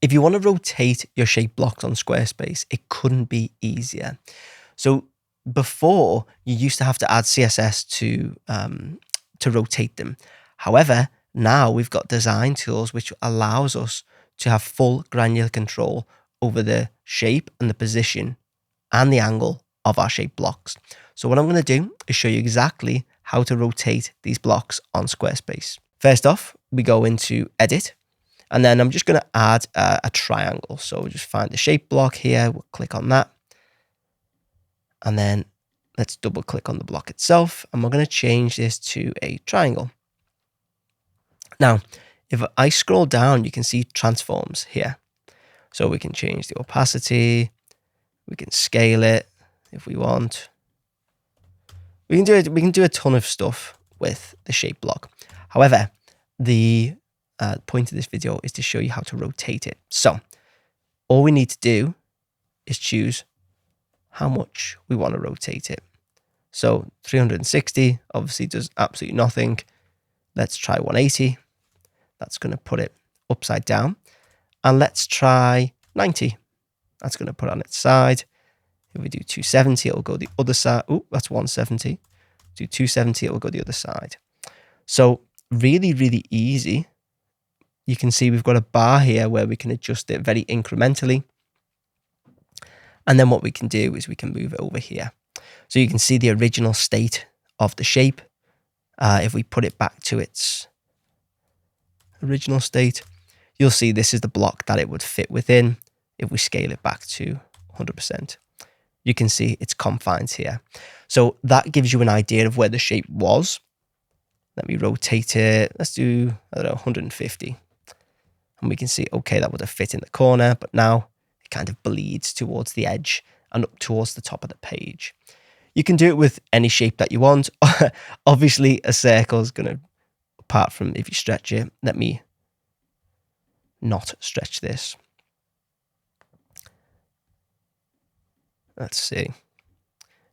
If you want to rotate your shape blocks on Squarespace, it couldn't be easier. So before, you used to have to add CSS to rotate them. However, now we've got design tools which allows us to have full granular control over the shape and the position and the angle of our shape blocks. So what I'm going to do is show you exactly how to rotate these blocks on Squarespace. First off, we go into Edit, and then I'm just going to add a triangle. So we'll just find the shape block here, we'll click on that, and then let's double click on the block itself, and we're going to change this to a triangle. Now, if I scroll down, you can see transforms here. So we can change the opacity, we can scale it if we want. We can do a ton of stuff with the shape block. However, the point of this video is to show you how to rotate it. So all we need to do is choose how much we want to rotate it. So 360 obviously does absolutely nothing. Let's try 180. That's going to put it upside down. And let's try 90. That's going to put it on its side. If we do 270, it'll go the other side. Oh, that's 170. Do 270, it'll go the other side. So really, really easy. You can see we've got a bar here where we can adjust it very incrementally. And then what we can do is we can move it over here. So you can see the original state of the shape. If we put it back to its original state, you'll see this is the block that it would fit within. If we scale it back to 100%, you can see its confines here. So that gives you an idea of where the shape was. Let me rotate it. Let's do, I don't know, 150. And we can see, okay, that would have fit in the corner, but now it kind of bleeds towards the edge and up towards the top of the page. You can do it with any shape that you want. Obviously, a circle is going to, apart from if you stretch it, let me not stretch this. Let's see.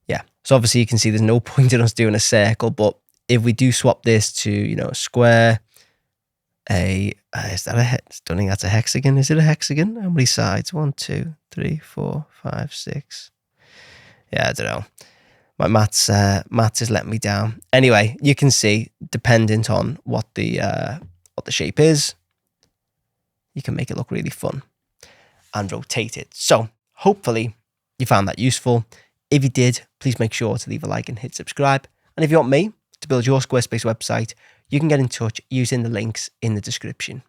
Yeah, so obviously you can see there's no point in us doing a circle, but if we do swap this to, you know, a square, is that I don't think that's a hexagon. Is it a hexagon? How many sides? 1, 2, 3, 4, 5, 6. Yeah, I don't know. My maths is letting me down. Anyway, you can see, dependent on what the shape is, you can make it look really fun and rotate it. So hopefully you found that useful. If you did, please make sure to leave a like and hit subscribe. And if you want me to build your Squarespace website, you can get in touch using the links in the description.